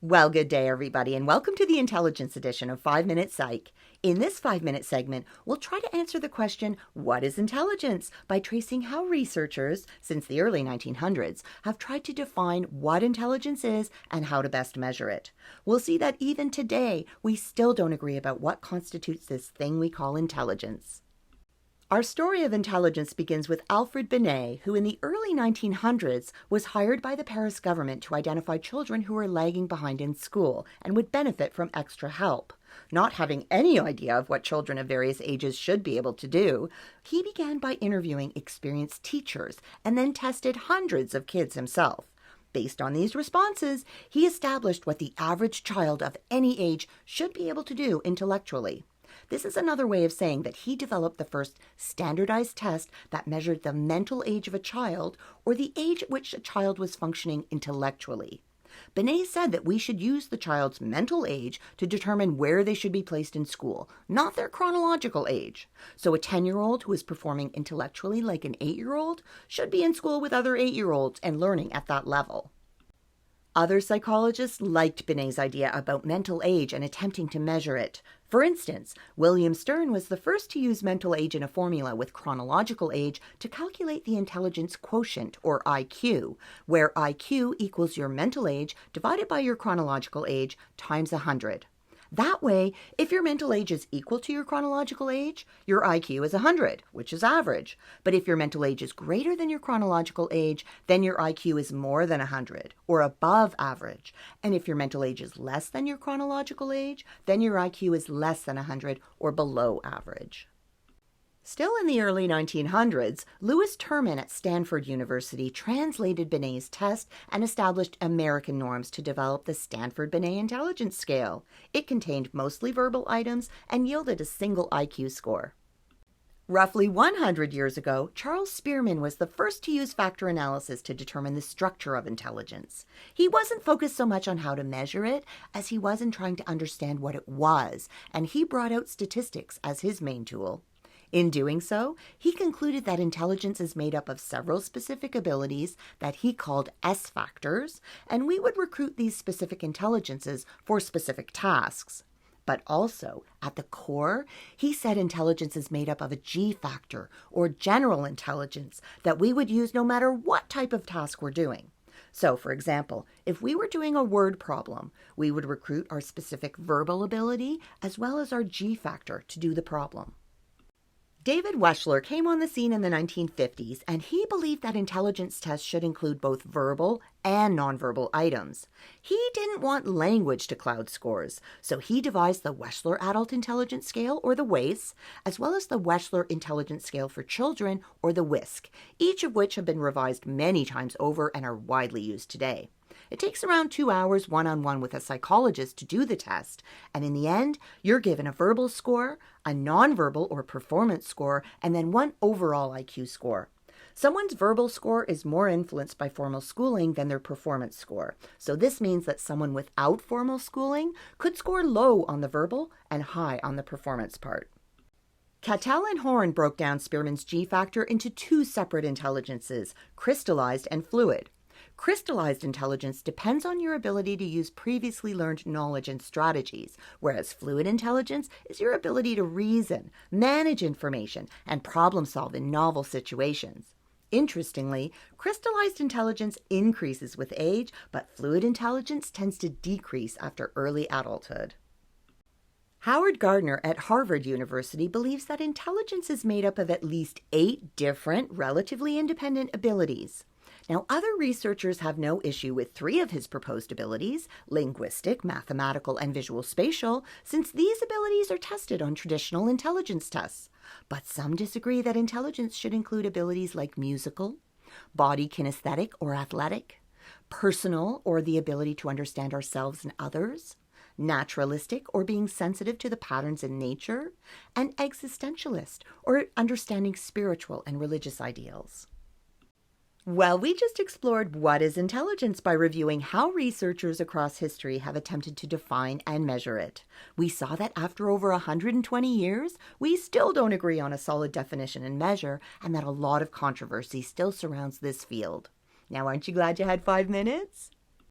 Well, good day, everybody, and welcome to the Intelligence Edition of 5 Minute Psych. In this 5-minute segment, we'll try to answer the question, what is intelligence? By tracing how researchers, since the early 1900s, have tried to define what intelligence is and how to best measure it. We'll see that even today, we still don't agree about what constitutes this thing we call intelligence. Our story of intelligence begins with Alfred Binet, who in the early 1900s was hired by the Paris government to identify children who were lagging behind in school and would benefit from extra help. Not having any idea of what children of various ages should be able to do, he began by interviewing experienced teachers and then tested hundreds of kids himself. Based on these responses, he established what the average child of any age should be able to do intellectually. This is another way of saying that he developed the first standardized test that measured the mental age of a child, or the age at which a child was functioning intellectually. Binet said that we should use the child's mental age to determine where they should be placed in school, not their chronological age. So a 10-year-old who is performing intellectually like an 8-year-old should be in school with other 8-year-olds and learning at that level. Other psychologists liked Binet's idea about mental age and attempting to measure it. For instance, William Stern was the first to use mental age in a formula with chronological age to calculate the intelligence quotient, or IQ, where IQ equals your mental age divided by your chronological age times 100. That way, if your mental age is equal to your chronological age, your IQ is 100, which is average. But if your mental age is greater than your chronological age, then your IQ is more than 100, or above average. And if your mental age is less than your chronological age, then your IQ is less than 100, or below average. Still in the early 1900s, Louis Terman at Stanford University translated Binet's test and established American norms to develop the Stanford-Binet Intelligence Scale. It contained mostly verbal items and yielded a single IQ score. Roughly 100 years ago, Charles Spearman was the first to use factor analysis to determine the structure of intelligence. He wasn't focused so much on how to measure it as he was in trying to understand what it was, and he brought out statistics as his main tool. In doing so, he concluded that intelligence is made up of several specific abilities that he called S factors, and we would recruit these specific intelligences for specific tasks. But also, at the core, he said intelligence is made up of a G factor, or general intelligence, that we would use no matter what type of task we're doing. So, for example, if we were doing a word problem, we would recruit our specific verbal ability as well as our G factor to do the problem. David Wechsler came on the scene in the 1950s, and he believed that intelligence tests should include both verbal and nonverbal items. He didn't want language to cloud scores, so he devised the Wechsler Adult Intelligence Scale, or the WAIS, as well as the Wechsler Intelligence Scale for Children, or the WISC, each of which have been revised many times over and are widely used today. It takes around 2 hours one-on-one with a psychologist to do the test, and in the end, you're given a verbal score, a nonverbal or performance score, and then one overall IQ score. Someone's verbal score is more influenced by formal schooling than their performance score, so this means that someone without formal schooling could score low on the verbal and high on the performance part. Cattell and Horn broke down Spearman's G factor into 2 separate intelligences, crystallized and fluid. Crystallized intelligence depends on your ability to use previously learned knowledge and strategies, whereas fluid intelligence is your ability to reason, manage information, and problem solve in novel situations. Interestingly, crystallized intelligence increases with age, but fluid intelligence tends to decrease after early adulthood. Howard Gardner at Harvard University believes that intelligence is made up of at least 8 different, relatively independent abilities. Now, other researchers have no issue with 3 of his proposed abilities, linguistic, mathematical, and visual spatial, since these abilities are tested on traditional intelligence tests. But some disagree that intelligence should include abilities like musical, body kinesthetic or athletic, personal or the ability to understand ourselves and others, naturalistic or being sensitive to the patterns in nature, and existentialist or understanding spiritual and religious ideals. Well, we just explored what is intelligence by reviewing how researchers across history have attempted to define and measure it. We saw that after over 120 years, we still don't agree on a solid definition and measure, and that a lot of controversy still surrounds this field. Now, aren't you glad you had 5 minutes?